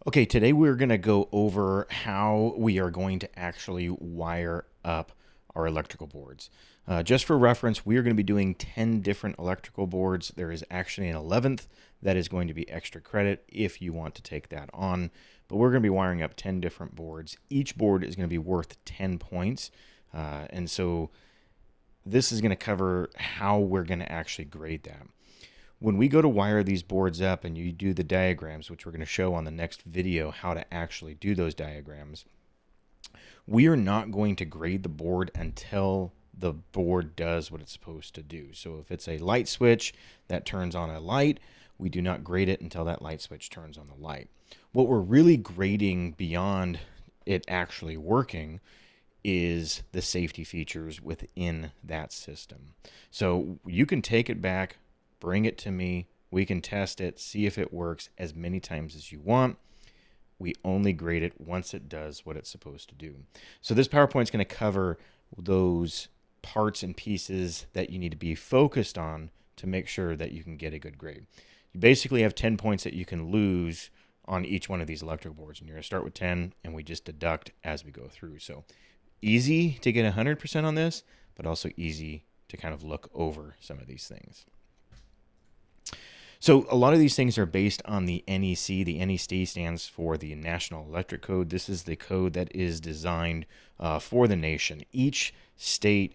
Okay, today we're going to go over how we are going to actually wire up our electrical boards. Just for reference, we are going to be doing 10 different electrical boards. There is actually an 11th that is going to be extra credit if you want to take that on. But we're going to be wiring up 10 different boards. Each board is going to be worth 10 points. And so this is going to cover how we're going to actually grade that. When we go to wire these boards up and you do the diagrams, which we're going to show on the next video how to actually do those diagrams, we are not going to grade the board until the board does what it's supposed to do. So if it's a light switch that turns on a light, we do not grade it until that light switch turns on the light. What we're really grading beyond it actually working is the safety features within that system. So you can take it back, bring it to me. We can test it, see if it works as many times as you want. We only grade it once it does what it's supposed to do. So this PowerPoint is going to cover those parts and pieces that you need to be focused on to make sure that you can get a good grade. You basically have 10 points that you can lose on each one of these electrical boards. And you're going to start with 10, and we just deduct as we go through. So easy to get 100% on this, but also easy to kind of look over some of these things. So a lot of these things are based on the NEC. The NEC stands for the National Electric Code. This is the code that is designed for the nation. Each state,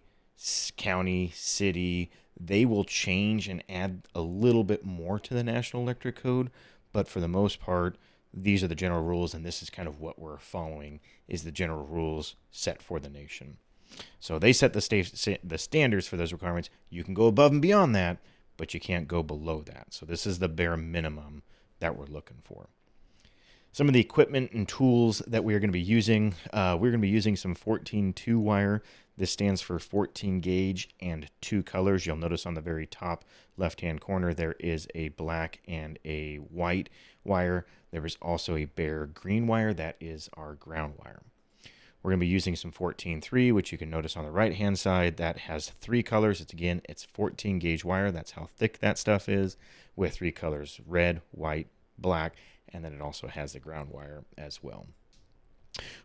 county, city, they will change and add a little bit more to the National Electric Code, but for the most part, these are the general rules, and this is kind of what we're following is the general rules set for the nation. So they set the standards for those requirements. You can go above and beyond that, but you can't go below that. So this is the bare minimum that we're looking for. Some of the equipment and tools that we are going to be using, we're going to be using some 14-2 wire. This stands for 14 gauge and 2 colors. You'll notice on the very top left-hand corner there is a black and a white wire. There is also a bare green wire. That is our ground wire. We're going to be using some 14-3, which you can notice on the right-hand side. That has 3 colors. It's 14 gauge wire. That's how thick that stuff is, with 3 colors: red, white, black, and then it also has the ground wire as well.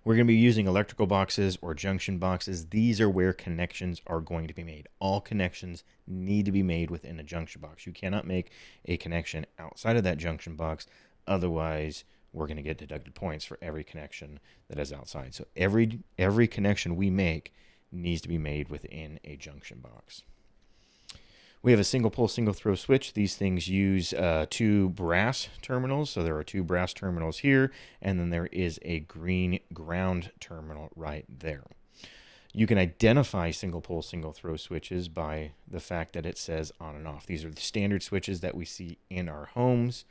We're going to be using electrical boxes or junction boxes. These are where connections are going to be made. All connections need to be made within a junction box. You cannot make a connection outside of that junction box. Otherwise, we're going to get deducted points for every connection that is outside. So every connection we make needs to be made within a junction box. We have a single pole, single throw switch. These things use 2 brass terminals. So there are 2 brass terminals here, and then there is a green ground terminal right there. You can identify single pole, single throw switches by the fact that it says on and off. These are the standard switches that we see in our homes.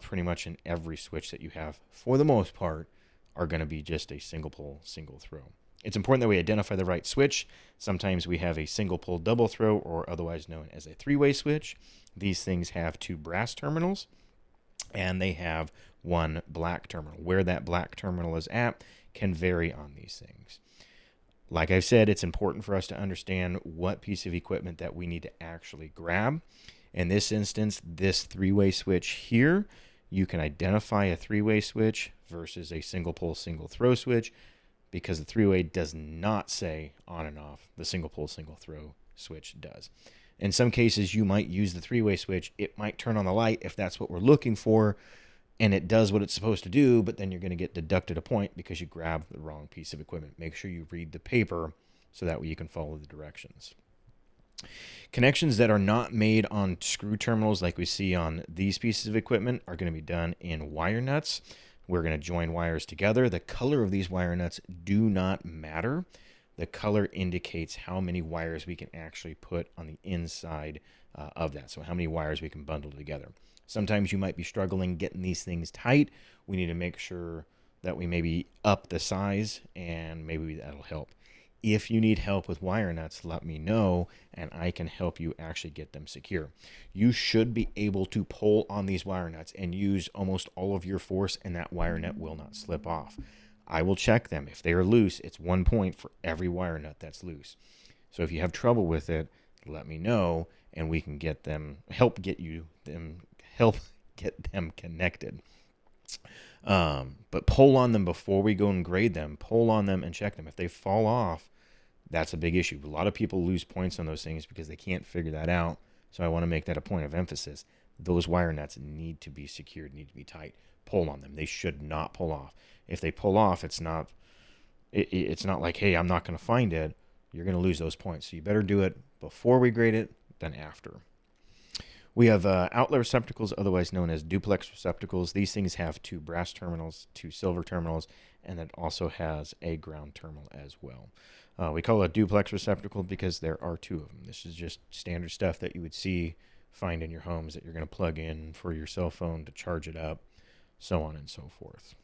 Pretty much in every switch that you have, for the most part, are going to be just a single pole, single throw. It's important that we identify the right switch. Sometimes we have a single pole double throw, or otherwise known as a 3-way switch. These things have 2 brass terminals, and they have 1 black terminal. Where that black terminal is at can vary on these things. Like I've said, it's important for us to understand what piece of equipment that we need to actually grab. In this instance, this 3-way switch here, you can identify a 3-way switch versus a single pole, single throw switch, because the 3-way does not say on and off. The single pole, single throw switch does. In some cases, you might use the 3-way switch. It might turn on the light if that's what we're looking for, and it does what it's supposed to do, but then you're going to get deducted a point because you grabbed the wrong piece of equipment. Make sure you read the paper so that way you can follow the directions. Connections that are not made on screw terminals like we see on these pieces of equipment are going to be done in wire nuts. We're going to join wires together. The color of these wire nuts do not matter. The color indicates how many wires we can actually put on the inside of that. So how many wires we can bundle together. Sometimes you might be struggling getting these things tight. We need to make sure that we maybe up the size, and maybe that'll help. If you need help with wire nuts, let me know, and I can help you actually get them secure. You should be able to pull on these wire nuts and use almost all of your force, and that wire nut will not slip off. I will check them. If they are loose, it's 1 point for every wire nut that's loose. So if you have trouble with it, let me know, and we can help get them connected. But pull on them before we go and grade them. Pull on them and check them. If they fall off, that's a big issue. A lot of people lose points on those things because they can't figure that out. So I want to make that a point of emphasis. Those wire nuts need to be secured, need to be tight. Pull on them. They should not pull off. If they pull off, it's not like, hey, I'm not going to find it. You're going to lose those points. So you better do it before we grade it than after. We have outlet receptacles, otherwise known as duplex receptacles. These things have 2 brass terminals, 2 silver terminals, and it also has a ground terminal as well. We call it a duplex receptacle because there are 2 of them. This is just standard stuff that you would find in your homes that you're going to plug in for your cell phone to charge it up, so on and so forth.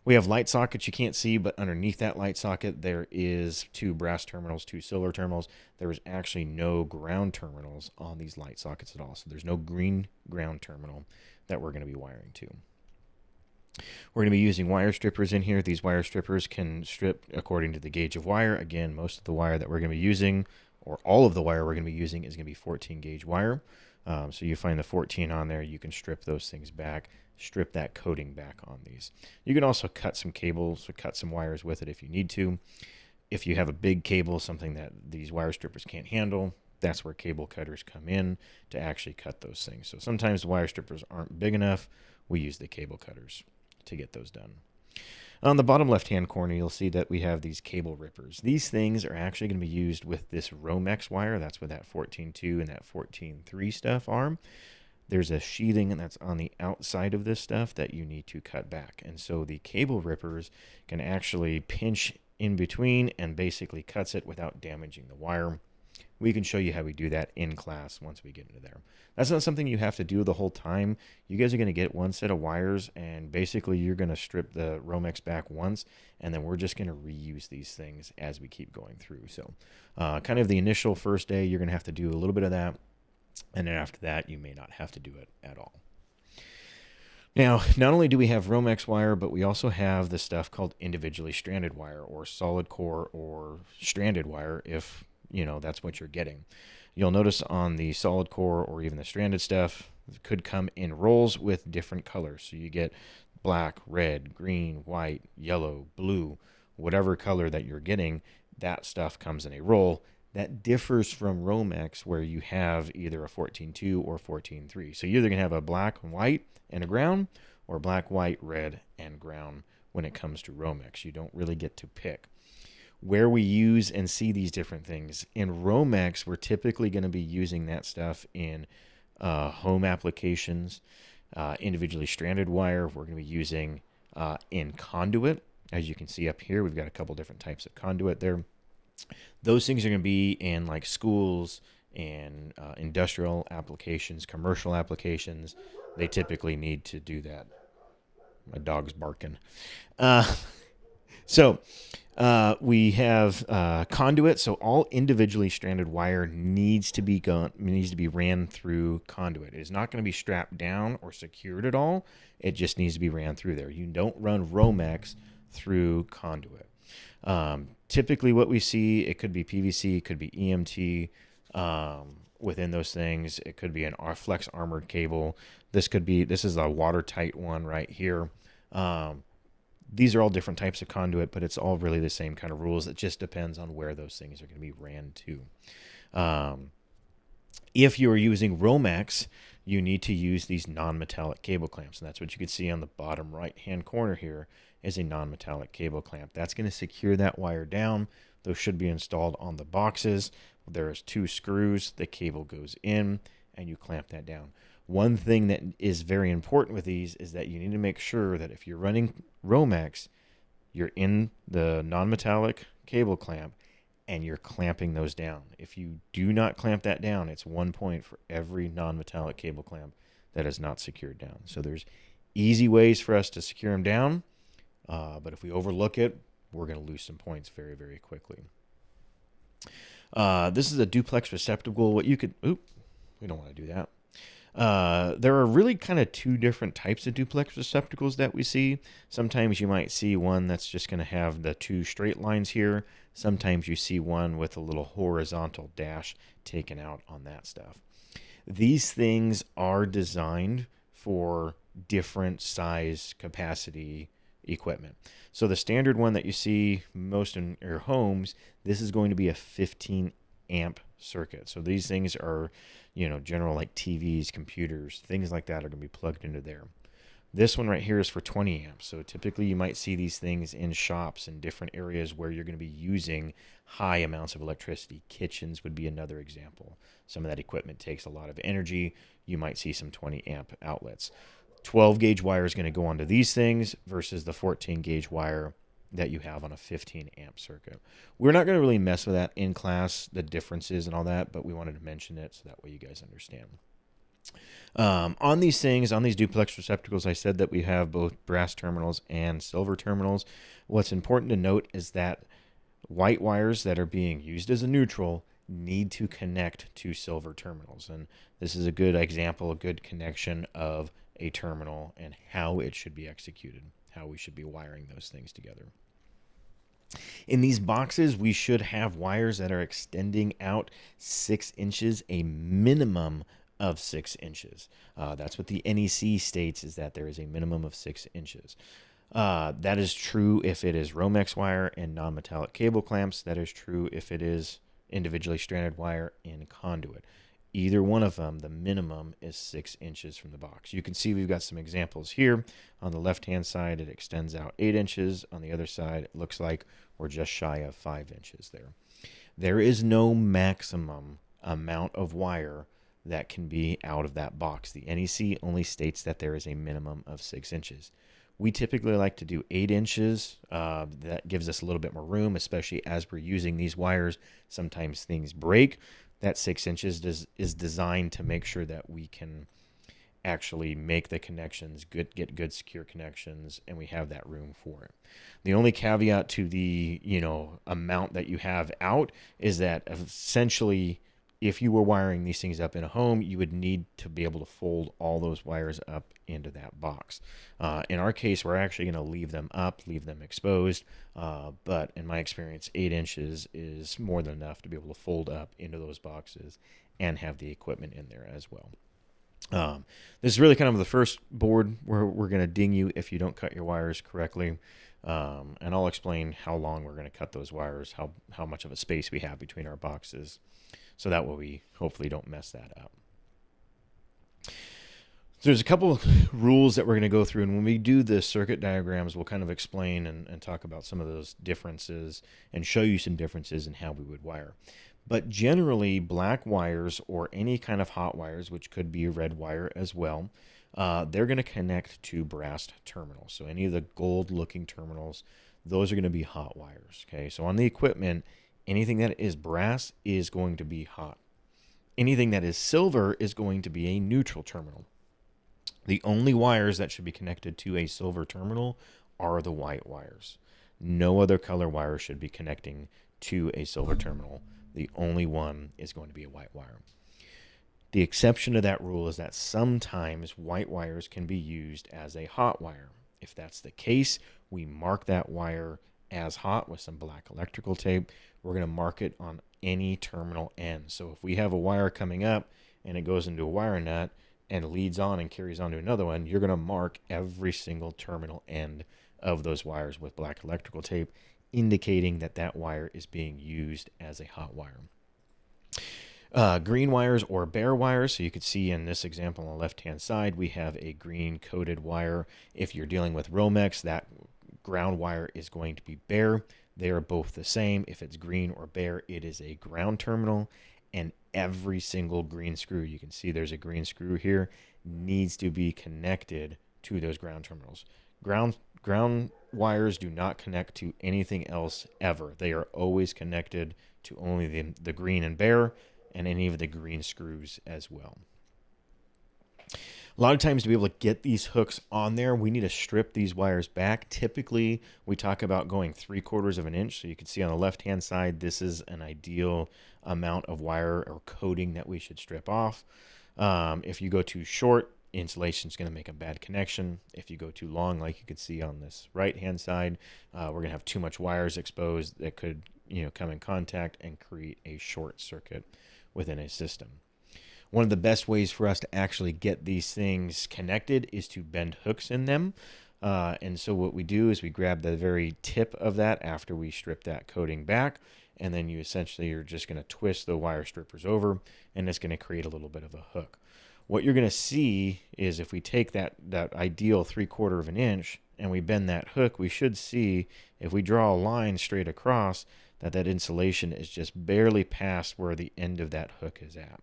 We have light sockets you can't see, but underneath that light socket, there is 2 brass terminals, 2 silver terminals. There is actually no ground terminals on these light sockets at all. So there's no green ground terminal that we're going to be wiring to. We're going to be using wire strippers in here. These wire strippers can strip according to the gauge of wire. Again, most of the wire that we're going to be using, or all of the wire we're going to be using, is going to be 14 gauge wire. So you find the 14 on there, you can strip those things back, strip that coating back on these. You can also cut some cables or cut some wires with it if you need to. If you have a big cable, something that these wire strippers can't handle, that's where cable cutters come in to actually cut those things. So sometimes the wire strippers aren't big enough. We use the cable cutters to get those done. On the bottom left-hand corner, you'll see that we have these cable rippers. These things are actually going to be used with this Romex wire. That's what that 14.2 and that 14.3 stuff are. There's a sheathing that's on the outside of this stuff that you need to cut back. And so the cable rippers can actually pinch in between and basically cuts it without damaging the wire. We can show you how we do that in class once we get into there. That's not something you have to do the whole time. You guys are going to get one set of wires, and basically you're going to strip the Romex back once, and then we're just going to reuse these things as we keep going through. So kind of the initial first day, you're going to have to do a little bit of that, and then after that, you may not have to do it at all. Now, not only do we have Romex wire, but we also have this stuff called individually stranded wire, or solid core or stranded wire, if that's what you're getting. You'll notice on the solid core or even the stranded stuff, it could come in rolls with different colors. So you get black, red, green, white, yellow, blue, whatever color that you're getting, that stuff comes in a roll. That differs from Romex, where you have either a 14.2 or 14.3. So you're either going to have a black and white and a ground, or black, white, red, and ground when it comes to Romex. You don't really get to pick. Where we use and see these different things. In Romex, we're typically going to be using that stuff in home applications, individually stranded wire. We're going to be using in conduit. As you can see up here, we've got a couple different types of conduit there. Those things are going to be in like schools and industrial applications, commercial applications. They typically need to do that. My dog's barking. So we have conduit. So all individually stranded wire needs to be ran through conduit. It is not going to be strapped down or secured at all. It just needs to be ran through there. You don't run Romex through conduit. Typically what we see, it could be PVC, it could be EMT. Within those things, it could be an flex armored cable. This is a watertight one right here. These are all different types of conduit, but it's all really the same kind of rules. It just depends on where those things are going to be ran to. If you're using Romex, you need to use these non-metallic cable clamps. And that's what you can see on the bottom right-hand corner here is a non-metallic cable clamp. That's going to secure that wire down. Those should be installed on the boxes. There's 2 screws. The cable goes in, and you clamp that down. One thing that is very important with these is that you need to make sure that if you're running Romex, you're in the non-metallic cable clamp and you're clamping those down. If you do not clamp that down, it's 1 point for every non-metallic cable clamp that is not secured down. So there's easy ways for us to secure them down, but if we overlook it, we're going to lose some points very, very quickly. This is a duplex receptacle. We don't want to do that. There are really kind of 2 different types of duplex receptacles that we see. Sometimes you might see one that's just going to have the 2 straight lines here. Sometimes you see one with a little horizontal dash taken out on that stuff. These things are designed for different size capacity equipment. So the standard one that you see most in your homes, this is going to be a 15 amp circuit. So these things are, general like TVs, computers, things like that are going to be plugged into there. This one right here is for 20 amps. So typically you might see these things in shops in different areas where you're going to be using high amounts of electricity. Kitchens would be another example. Some of that equipment takes a lot of energy. You might see some 20 amp outlets. 12 gauge wire is going to go onto these things versus the 14 gauge wire that you have on a 15 amp circuit. We're not going to really mess with that in class, the differences and all that, but we wanted to mention it so that way you guys understand. On these things, on these duplex receptacles, I said that we have both brass terminals and silver terminals. What's important to note is that white wires that are being used as a neutral need to connect to silver terminals. And this is a good example, a good connection of a terminal and how it should be executed, how we should be wiring those things together. In these boxes, we should have wires that are extending out 6 inches, a minimum of 6 inches. That's what the NEC states, is that there is a minimum of 6 inches. That is true if it is Romex wire and non-metallic cable clamps. That is true if it is individually stranded wire and conduit. Either one of them, the minimum is 6 inches from the box. You can see we've got some examples here. On the left-hand side, it extends out 8 inches. On the other side, it looks like we're just shy of 5 inches there. There is no maximum amount of wire that can be out of that box. The NEC only states that there is a minimum of 6 inches. We typically like to do 8 inches. That gives us a little bit more room, especially as we're using these wires. Sometimes things break. That 6 inches is designed to make sure that we can actually make the connections, get good secure connections, and we have that room for it. The only caveat to the amount that you have out is that essentially, if you were wiring these things up in a home, you would need to be able to fold all those wires up into that box. In our case, we're actually going to leave them up, leave them exposed. But in my experience, 8 inches is more than enough to be able to fold up into those boxes and have the equipment in there as well. This is really kind of the first board where we're going to ding you if you don't cut your wires correctly. And I'll explain how long we're going to cut those wires, how much of a space we have between our boxes. So that way we hopefully don't mess that up. So there's a couple of rules that we're going to go through. And when we do the circuit diagrams, we'll kind of explain and talk about some of those differences and show you some differences in how we would wire. But generally, black wires or any kind of hot wires, which could be a red wire as well, they're going to connect to brass terminals. So any of the gold-looking terminals, those are going to be hot wires. Okay, so on the equipment, anything that is brass is going to be hot. Anything that is silver is going to be a neutral terminal. The only wires that should be connected to a silver terminal are the white wires. No other color wire should be connecting to a silver terminal. The only one is going to be a white wire. The exception to that rule is that sometimes white wires can be used as a hot wire. If that's the case, we mark that wire as hot with some black electrical tape. We're going to mark it on any terminal end. So if we have a wire coming up and it goes into a wire nut and leads on and carries on to another one, you're going to mark every single terminal end of those wires with black electrical tape, indicating that that wire is being used as a hot wire. Green wires or bare wires. So you could see in this example on the left-hand side, we have a green coated wire. If you're dealing with Romex, that ground wire is going to be bare. They are both the same. If it's green or bare, it is a ground terminal. And every single green screw, you can see there's a green screw here, needs to be connected to those ground terminals. Ground wires do not connect to anything else ever. They are always connected to only the green and bare and any of the green screws as well. A lot of times to be able to get these hooks on there, we need to strip these wires back. Typically, we talk about going 3/4 of an inch. So you can see on the left-hand side, this is an ideal amount of wire or coating that we should strip off. If you go too short, insulation is going to make a bad connection. If you go too long, like you can see on this right-hand side, we're going to have too much wires exposed that could come in contact and create a short circuit within a system. One of the best ways for us to actually get these things connected is to bend hooks in them. And so what we do is we grab the very tip of that after we strip that coating back, and then you essentially are just going to twist the wire strippers over, and it's going to create a little bit of a hook. What you're going to see is if we take that ideal 3/4 of an inch and we bend that hook, we should see, if we draw a line straight across, that insulation is just barely past where the end of that hook is at.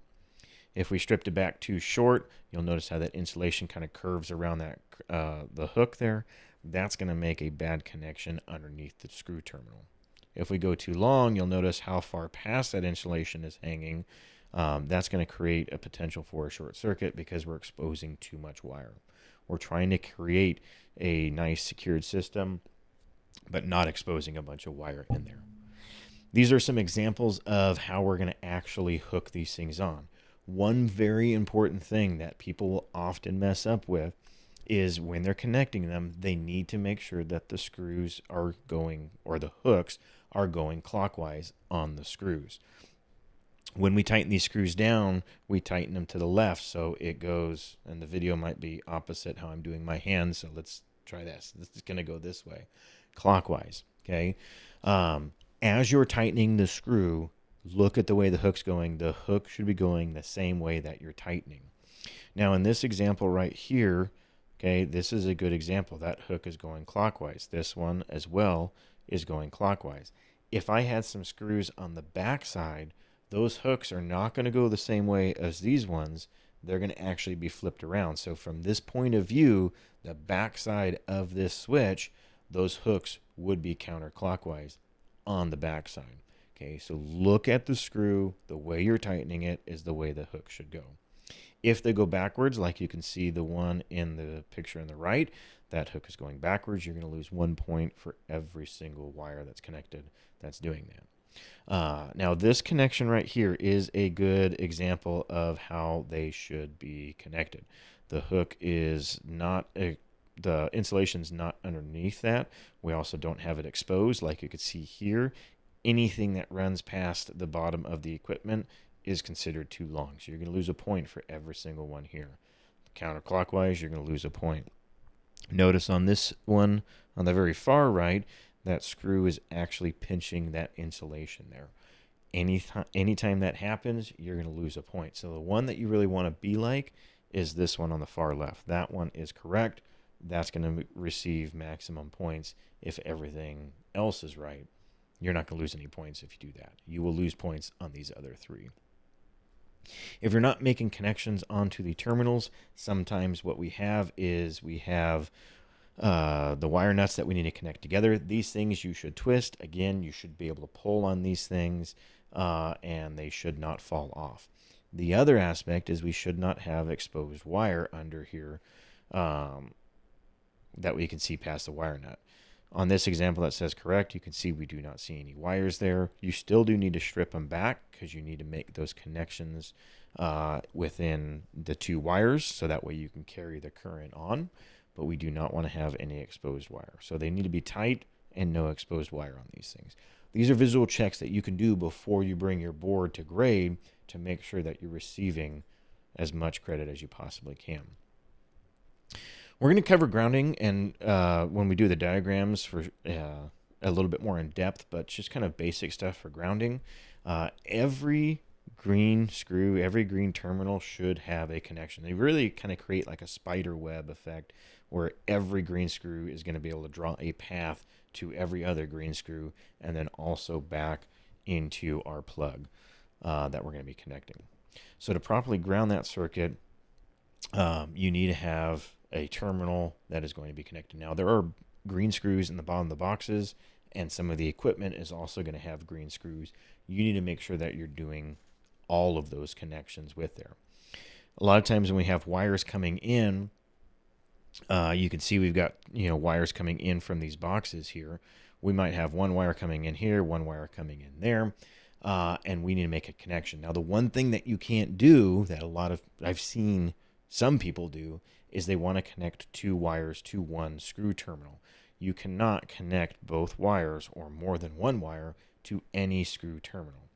If we stripped it back too short, you'll notice how that insulation kind of curves around that the hook there. That's going to make a bad connection underneath the screw terminal. If we go too long, you'll notice how far past that insulation is hanging. That's going to create a potential for a short circuit because we're exposing too much wire. We're trying to create a nice secured system, but not exposing a bunch of wire in there. These are some examples of how we're going to actually hook these things on. One very important thing that people will often mess up with is when they're connecting them, they need to make sure that the screws are going, or the hooks are going clockwise on the screws. When we tighten these screws down, we tighten them to the left, so it goes, and the video might be opposite how I'm doing my hands, so let's try this. This is going to go this way, clockwise, okay? As you're tightening the screw, look at the way the hook's going. The hook should be going the same way that you're tightening. Now, in this example right here, okay, this is a good example. That hook is going clockwise. This one as well is going clockwise. If I had some screws on the back side, those hooks are not going to go the same way as these ones. They're going to actually be flipped around. So from this point of view, the back side of this switch, those hooks would be counterclockwise on the back side. Okay, so look at the screw. The way you're tightening it is the way the hook should go. If they go backwards, like you can see the one in the picture on the right, that hook is going backwards. You're going to lose 1 point for every single wire that's connected that's doing that. Now, this connection right here is a good example of how they should be connected. The hook is not the insulation is not underneath that. We also don't have it exposed, like you could see here. Anything that runs past the bottom of the equipment is considered too long. So you're going to lose a point for every single one here. Counterclockwise, you're going to lose a point. Notice on this one, on the very far right, that screw is actually pinching that insulation there. Anytime that happens, you're going to lose a point. So the one that you really want to be like is this one on the far left. That one is correct. That's going to receive maximum points if everything else is right. You're not going to lose any points if you do that. You will lose points on these other three. If you're not making connections onto the terminals, sometimes what we have is we have the wire nuts that we need to connect together. These things you should twist. Again, you should be able to pull on these things and they should not fall off. The other aspect is we should not have exposed wire under here that we can see past the wire nut. On this example that says correct, you can see we do not see any wires there. You still do need to strip them back because you need to make those connections within the two wires so that way you can carry the current on, but we do not want to have any exposed wire. So they need to be tight and no exposed wire on these things. These are visual checks that you can do before you bring your board to grade to make sure that you're receiving as much credit as you possibly can. We're going to cover grounding and when we do the diagrams for a little bit more in depth, but just kind of basic stuff for grounding. Every green screw, every green terminal should have a connection. They really kind of create like a spider web effect where every green screw is going to be able to draw a path to every other green screw and then also back into our plug that we're going to be connecting. So to properly ground that circuit, you need to have a terminal that is going to be connected. Now, there are green screws in the bottom of the boxes, and some of the equipment is also going to have green screws. You need to make sure that you're doing all of those connections with there. A lot of times when we have wires coming in, you can see we've got wires coming in from these boxes here. We might have one wire coming in here, one wire coming in there, and we need to make a connection. Now, the one thing that you can't do that I've seen some people do is they want to connect two wires to one screw terminal. You cannot connect both wires or more than one wire to any screw terminal.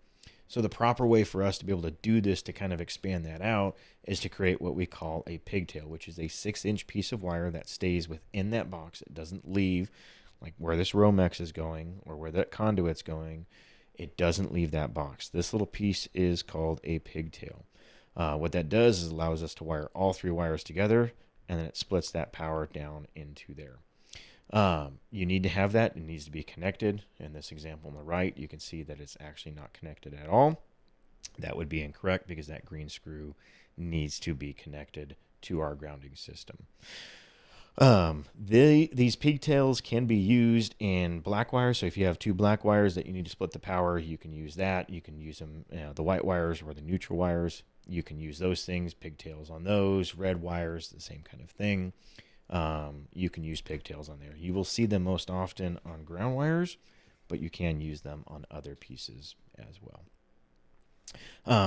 So the proper way for us to be able to do this, to kind of expand that out, is to create what we call a pigtail, which is a 6-inch piece of wire that stays within that box. It doesn't leave, like where this Romex is going or where that conduit's going. It doesn't leave that box. This little piece is called a pigtail. What that does is allows us to wire all 3 wires together, and then it splits that power down into there. You need to have that. It needs to be connected. In this example on the right, you can see that it's actually not connected at all. That would be incorrect because that green screw needs to be connected to our grounding system. These pigtails can be used in black wires. So if you have 2 black wires that you need to split the power, you can use that. You can use them, the white wires or the neutral wires. You can use those things, pigtails on those. Red wires, the same kind of thing. You can use pigtails on there. You will see them most often on ground wires, but you can use them on other pieces as well.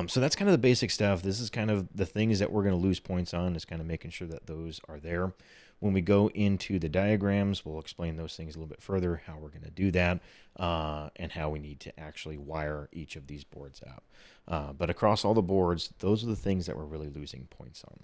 So that's kind of the basic stuff. This is kind of the things that we're going to lose points on, is kind of making sure that those are there. When we go into the diagrams, we'll explain those things a little bit further, how we're going to do that, and how we need to actually wire each of these boards out. But across all the boards, those are the things that we're really losing points on.